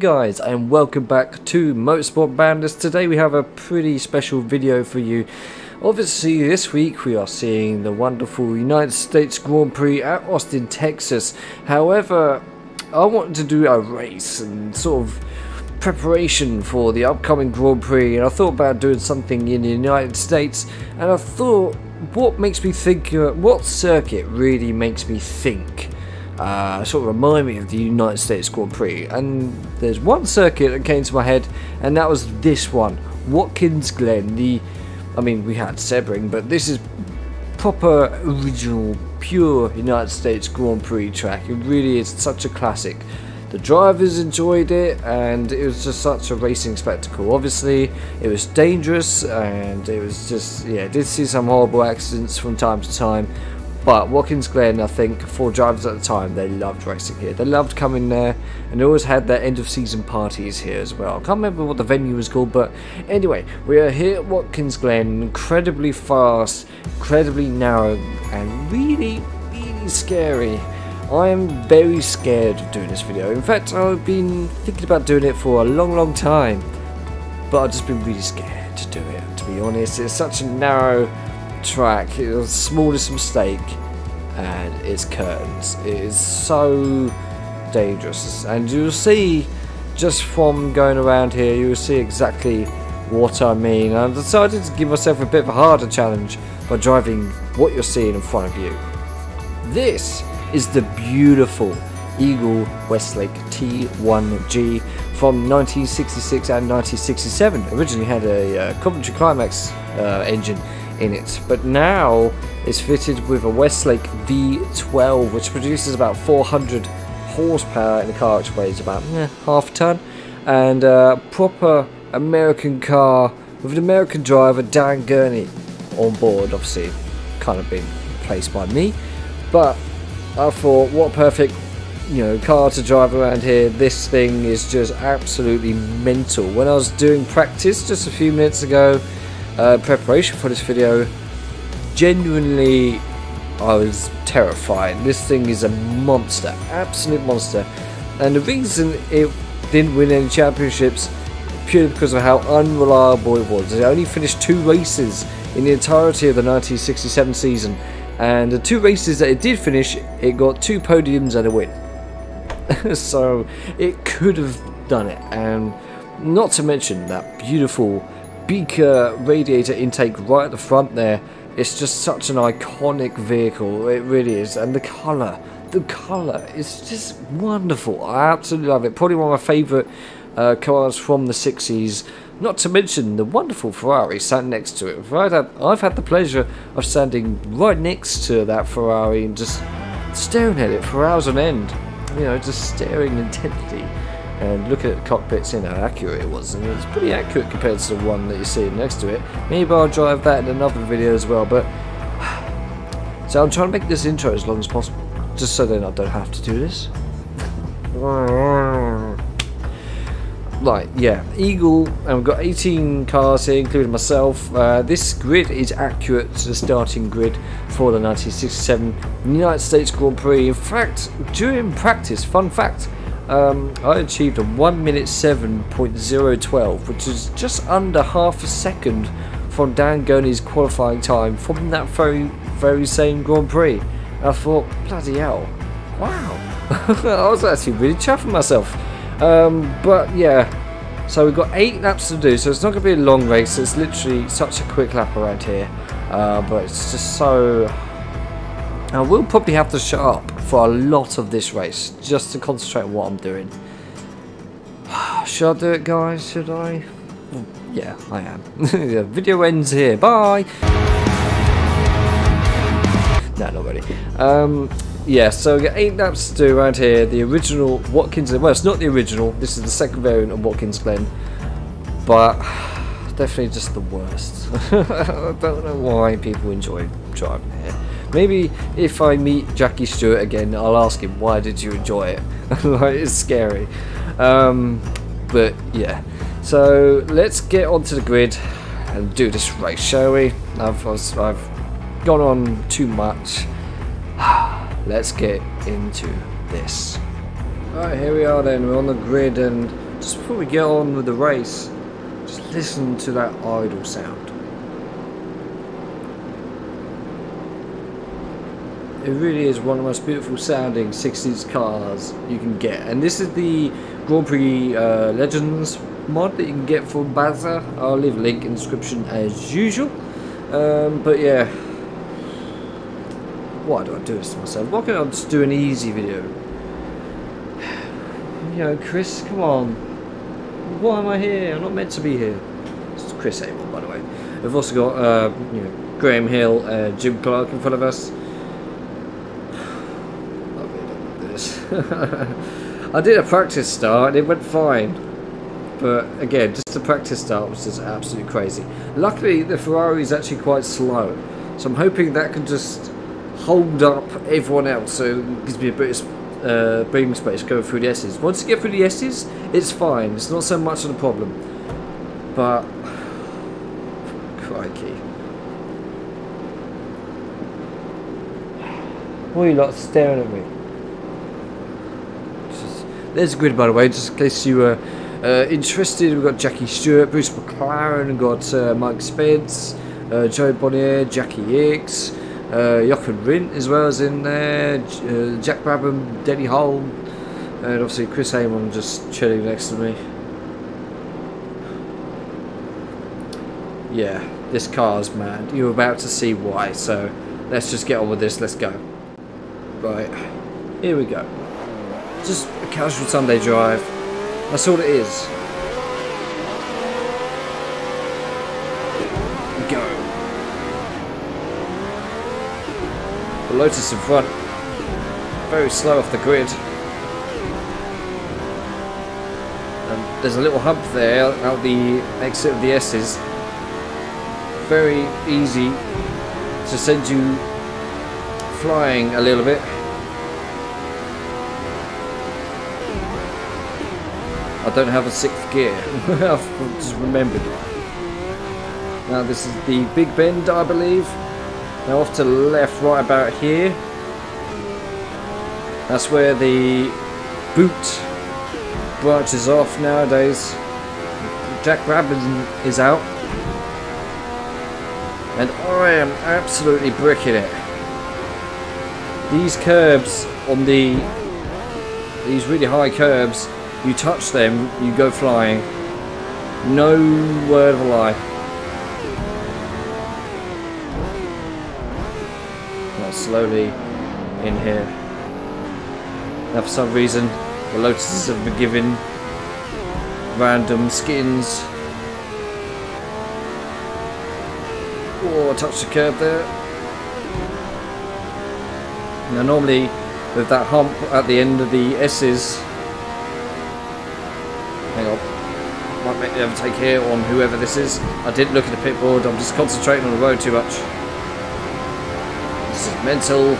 guys, and welcome back to Motorsport Bandits. Today we have a pretty special video for you. Obviously this week we are seeing the wonderful United States Grand Prix at Austin, Texas. However, I wanted to do a race and sort of preparation for the upcoming Grand Prix, and I thought about doing something in the United States, and I thought, what makes me think, what circuit really makes me think? Sort of remind me of the United States Grand Prix, and there's one circuit that came to my head, and that was this one, Watkins Glen. I mean, we had Sebring, but this is proper, original, pure United States Grand Prix track. It really is such a classic. The drivers enjoyed it, and it was just such a racing spectacle. Obviously, it was dangerous, and it was just, yeah, did see some horrible accidents from time to time. But Watkins Glen, I think, for drivers at the time, they loved racing here. They loved coming there, and they always had their end of season parties here as well. I can't remember what the venue was called, but anyway, we are here at Watkins Glen, incredibly fast, incredibly narrow, and really, really scary. I am very scared of doing this video. In fact, I've been thinking about doing it for a long time, but I've just been really scared to do it, to be honest. It's such a narrow track. It was the smallest mistake and it's curtains. It is so dangerous, and you'll see just from going around here, you'll see exactly what I mean. I decided to give myself a bit of a harder challenge by driving what you're seeing in front of you. This is the beautiful Eagle Westlake T1G from 1966 and 1967. Originally had a Coventry Climax engine in it, but now it's fitted with a Westlake V12, which produces about 400 horsepower in the car, which weighs about half a ton, and a proper American car with an American driver, Dan Gurney, on board. Obviously kind of been replaced by me, but I thought, what perfect, car to drive around here. This thing is just absolutely mental. When I was doing practice just a few minutes ago, preparation for this video, genuinely I was terrified. This thing is a monster, absolute monster, and the reason it didn't win any championships purely because of how unreliable it was. It only finished 2 races in the entirety of the 1967 season, and the 2 races that it did finish, it got 2 podiums and a win. So it could have done it, and not to mention that beautiful beaker radiator intake right at the front there. It's just such an iconic vehicle, it really is, and the colour is just wonderful. I absolutely love it. Probably one of my favourite cars from the 60s, not to mention the wonderful Ferrari sat next to it. I've had the pleasure of standing right next to that Ferrari and just staring at it for hours on end, just staring intently. And look at the cockpits, how accurate it was, and it's pretty accurate compared to the one that you see next to it. Maybe I'll drive that in another video as well, but so I'm trying to make this intro as long as possible, just so then I don't have to do this. Right, yeah, Eagle, and we've got 18 cars here, including myself. This grid is accurate to the starting grid for the 1967 United States Grand Prix. In fact, during practice, fun fact, I achieved a 1:07.012, which is just under half a second from Dan Gurney's qualifying time from that very same Grand Prix. And I thought, bloody hell, wow. I was actually really chuffing myself. But yeah, so we've got 8 laps to do, so it's not going to be a long race. It's literally such a quick lap around here, but it's just so... I will probably have to shut up for a lot of this race, just to concentrate on what I'm doing. Should I do it, guys? Should I? Well, yeah, I am. The video ends here. Bye! No, not really. Yeah, so we got 8 laps to do around here. The original Watkins Glen, well, it's not the original, this is the second variant of Watkins Glen, but definitely just the worst. I don't know why people enjoy driving here. Maybe if I meet Jackie Stewart again, I'll ask him, why did you enjoy it? It's scary. But yeah, so let's get onto the grid and do this race, shall we? I've gone on too much. Let's get into this. Alright, here we are then, we're on the grid, and just before we get on with the race, just listen to that idle sound. It really is one of the most beautiful sounding 60s cars you can get. And this is the Grand Prix Legends mod that you can get from Baza. I'll leave a link in the description as usual. But yeah, why do I do this to myself? Why can't I just do an easy video? You know, Chris, come on. Why am I here? I'm not meant to be here. This is Chris Abel, by the way. We've also got you know, Graham Hill and Jim Clark in front of us. I really don't want this. I did a practice start and it went fine. But again, just the practice start was just absolutely crazy. Luckily, the Ferrari is actually quite slow. So I'm hoping that can just hold up everyone else. So it gives me a bit of breathing space going through the S's. Once you get through the S's, it's fine. It's not so much of a problem. But crikey. Why are you lot staring at me? There's a grid, by the way, just in case you were interested. We've got Jackie Stewart, Bruce McLaren, we've got Mike Spence, Joe Bonnier, Jackie Hicks, Jochen Rindt as well as in there, Jack Brabham, Denny Holm, and obviously Chris Amon just chilling next to me. Yeah, this car's mad. You're about to see why, so let's just get on with this. Let's go. Right, here we go. Just a casual Sunday drive. That's all it is. Go. The Lotus in front. Very slow off the grid. And there's a little hump there out the exit of the S's. Very easy to send you flying a little bit. I don't have a 6th gear. I've just remembered. Now this is the Big Bend, I believe. Now off to the left, right about here. That's where the boot branches off nowadays. Jack Brabham is out. And I am absolutely bricking it. These curbs on these really high curbs, you touch them, you go flying. No word of a lie. Now slowly in here. Now for some reason, the Lotuses have been given random skins. Oh, I touched the curb there. Now normally, with that hump at the end of the S's, hang on, might make the overtake here on whoever this is. I didn't look at the pit board, I'm just concentrating on the road too much. This is mental.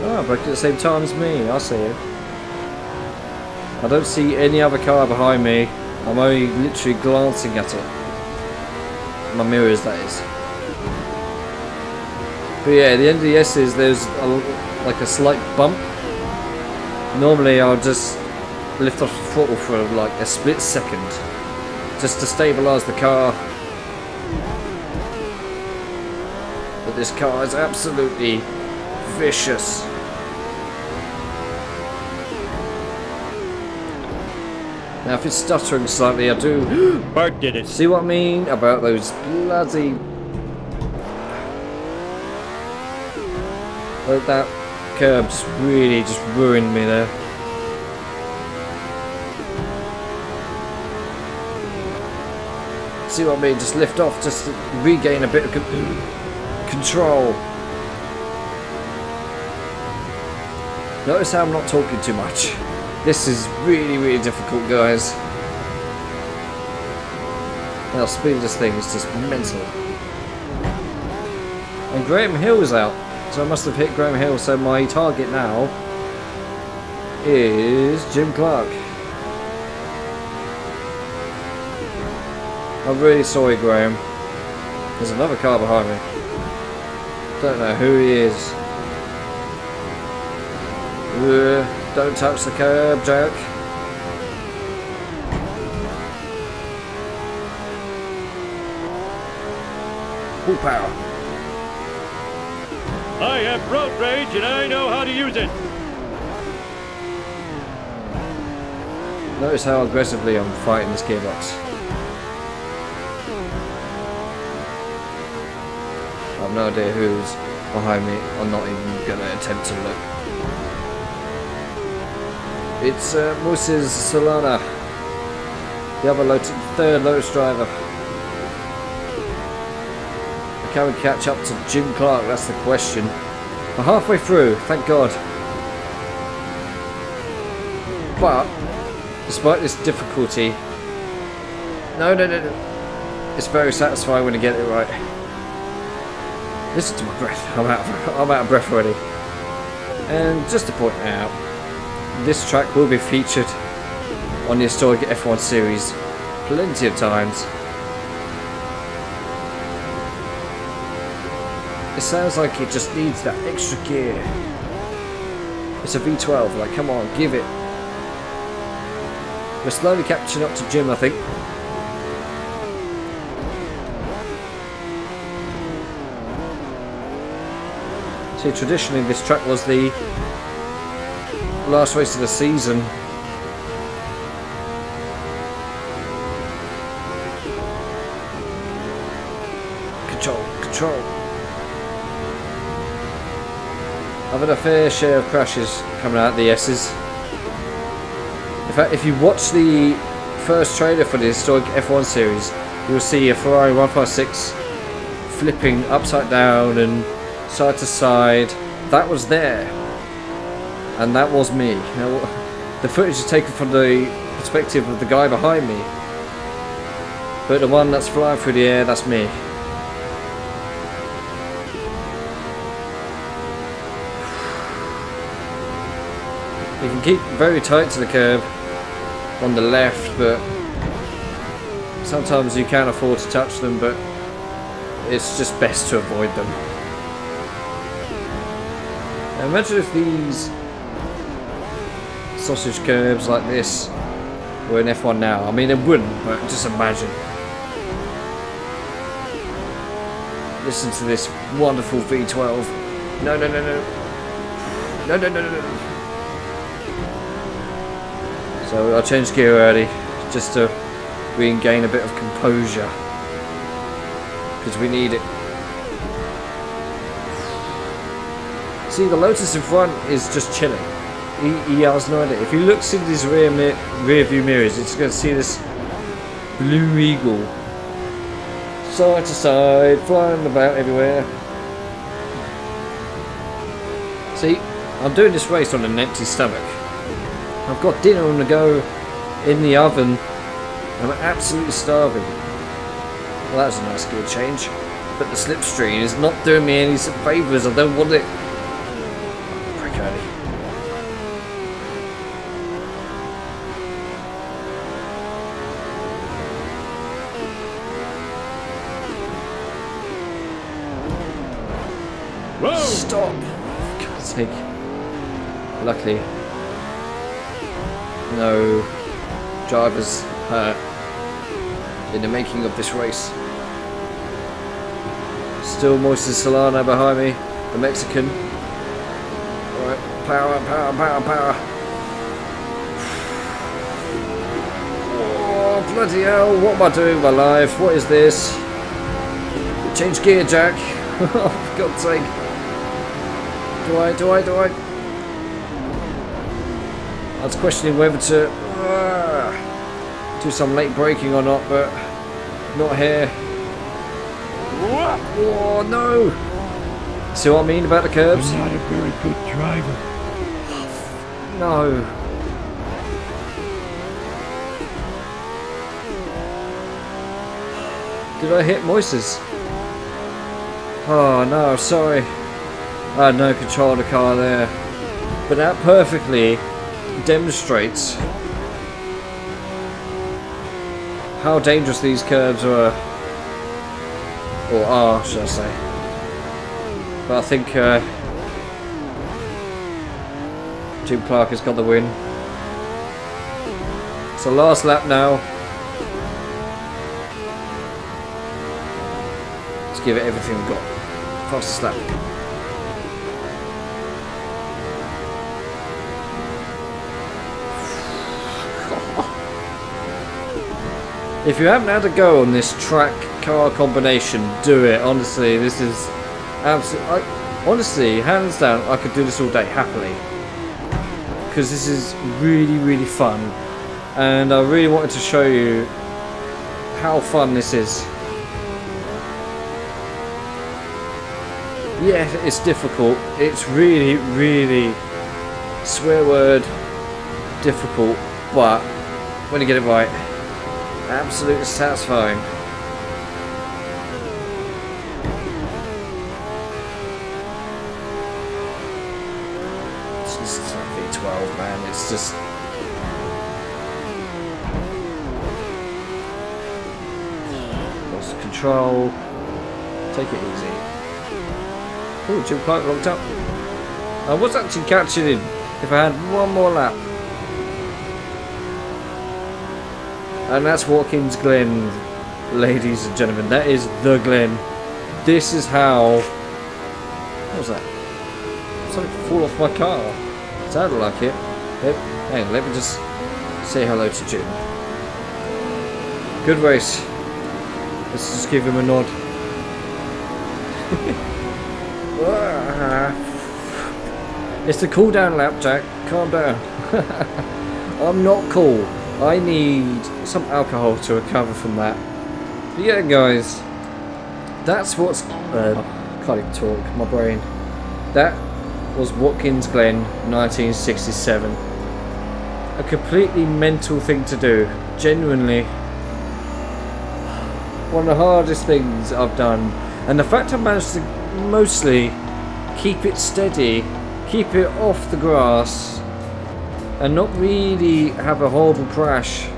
Oh, I broke at the same time as me, I see it. I don't see any other car behind me, I'm only literally glancing at it. My mirrors, that is. But yeah, at the end of the S's, there's like a slight bump. Normally, I'll just lift off the throttle for like a split second, just to stabilise the car. But this car is absolutely vicious. Now, if it's stuttering slightly, I do. Bart did it. See what I mean about those bloody. Like that curb just really just ruined me there. See what I mean? Just lift off, just to regain a bit of control. Notice how I'm not talking too much. This is really, really difficult, guys. Now, the speed of this thing is just mental. And Graham Hill is out. So I must have hit Graham Hill, so my target now is Jim Clark. I'm really sorry, Graham. There's another car behind me. Don't know who he is. Don't touch the curb, Jack. Full power. I have road rage and I know how to use it. Notice how aggressively I'm fighting this gearbox. I have no idea who's behind me. I'm not even going to attempt to look. It's Moses Solana, the other third Lotus driver. Can we catch up to Jim Clark? That's the question. We're halfway through, thank God. But despite this difficulty, no, it's very satisfying when you get it right. Listen to my breath. I'm out of breath already. And just to point out, this track will be featured on the historic F1 series plenty of times. It sounds like it just needs that extra gear. It's a V12, like come on, give it. We're slowly catching up to Jim, I think. See, traditionally this track was the last race of the season. Control. I've had a fair share of crashes coming out of the S's. In fact, if you watch the first trailer for the historic F1 series, you'll see a Ferrari 156 flipping upside down and side to side. That was there. And that was me. Now, the footage is taken from the perspective of the guy behind me. But the one that's flying through the air, that's me. You can keep very tight to the curb on the left, but sometimes you can't afford to touch them, but it's just best to avoid them. Now imagine if these sausage curbs like this were in F1 now. I mean, it wouldn't, but just imagine. Listen to this wonderful V12. No. So I'll change gear early, just to regain a bit of composure, because we need it. See, the Lotus in front is just chilling. He has no idea. If you look through these rear view mirrors, it's going to see this blue eagle, side to side, flying about everywhere. See, I'm doing this race on an empty stomach. I've got dinner on the go in the oven. I'm absolutely starving. Well, that was a nice gear change. But the slipstream is not doing me any favours. I don't want it. Break early. Whoa! Stop! For God's sake. Luckily, no drivers hurt in the making of this race. Still Moises Solana behind me, the Mexican. Alright, power. Oh, bloody hell, what am I doing with my life? What is this? Change gear, Jack. Oh, for God's sake. Do I? I was questioning whether to do some late braking or not, but not here. Oh no! See what I mean about the curbs? I'm not a very good driver. No. Did I hit Moises? Oh no, sorry. I had no control of the car there. But that perfectly demonstrates how dangerous these curves were, or are, should I say. But I think Jim Clark has got the win. So last lap now. Let's give it everything we've got. Fastest lap. If you haven't had a go on this track car combination, do it. Honestly, this is absolutely. Honestly, hands down, I could do this all day happily, because this is really, really fun, and I really wanted to show you how fun this is. Yeah, it's difficult. It's really, really swear word difficult, but when you get it right, absolutely satisfying. It's just V12, man. It's just lost control. Take it easy. Oh, Jim Clark locked up. I was actually catching him if I had one more lap. And that's Watkins Glen, ladies and gentlemen. That is the Glen. This is how. What was that? Something fall off my car. Sounded like it. Hang on, let me just say hello to Jim. Good race. Let's just give him a nod. It's the cool down lap, Jack. Calm down. I'm not cool. I need some alcohol to recover from that. But yeah, guys, that's what's. Can't even talk. My brain. That was Watkins Glen, 1967. A completely mental thing to do. Genuinely, one of the hardest things I've done, and the fact I managed to mostly keep it steady, keep it off the grass, and not really have a horrible crash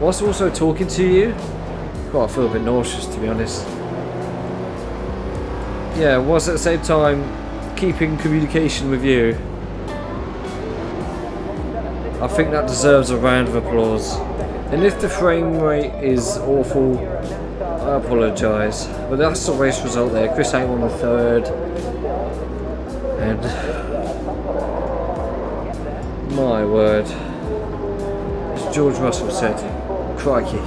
whilst also talking to you. God, I feel a bit nauseous, to be honest. Yeah, whilst at the same time keeping communication with you. I think that deserves a round of applause. And if the frame rate is awful, I apologise. But that's the race result there. Chris Hame on the third. And my word, as George Russell said, crikey.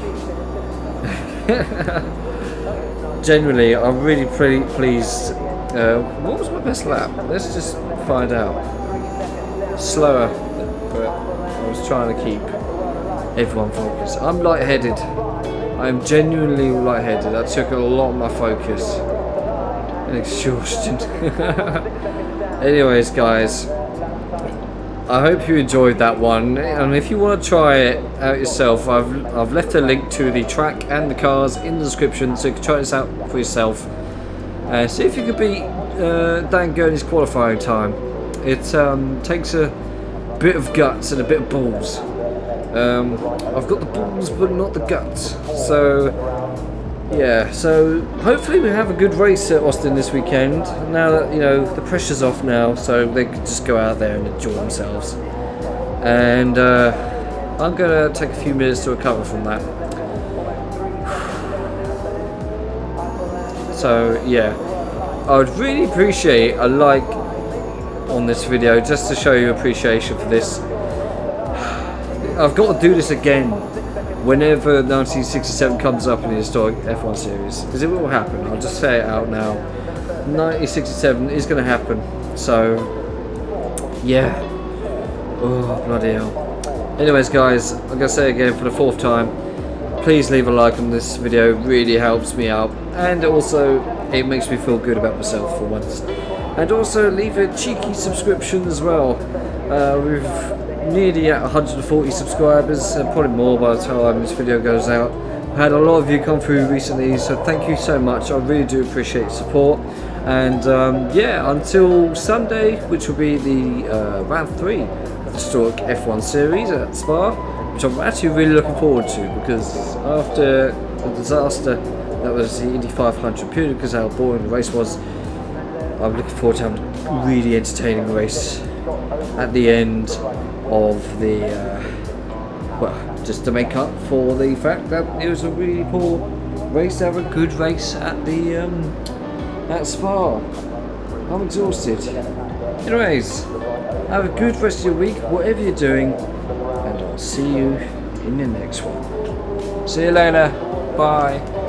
Generally, I'm really pretty pleased. What was my best lap? Let's just find out. Slower, but I was trying to keep everyone focused. I'm lightheaded. I'm genuinely lightheaded. That took a lot of my focus and exhaustion. Anyways, guys, I hope you enjoyed that one, and if you want to try it out yourself, I've left a link to the track and the cars in the description, so you can try this out for yourself. See if you could beat Dan Gurney's qualifying time. It takes a bit of guts and a bit of balls. I've got the balls but not the guts, so yeah, so hopefully we have a good race at Austin this weekend, now that, you know, the pressure's off now, so they can just go out there and enjoy themselves. And I'm going to take a few minutes to recover from that. So yeah, I would really appreciate a like on this video just to show you appreciation for this. I've got to do this again whenever 1967 comes up in the historic F1 series, because it will happen. I'll just say it out now. 1967 is going to happen. So yeah. Oh, bloody hell. Anyways, guys, I'm going to say again for the fourth time, please leave a like on this video. It really helps me out, and also it makes me feel good about myself for once. And also leave a cheeky subscription as well. We've nearly at 140 subscribers, probably more by the time this video goes out. I've had a lot of you come through recently, so thank you so much. I really do appreciate your support. And yeah, until Sunday, which will be the round 3 of the historic F1 series at Spa, which I'm actually really looking forward to, because after the disaster that was the Indy 500, purely because how boring the race was, I'm looking forward to having a really entertaining race at the end of the well, just to make up for the fact that it was a really poor race, have a good race at the at Spa. I'm exhausted. Anyways, have a good rest of your week, whatever you're doing, and I'll see you in the next one. See you later. Bye.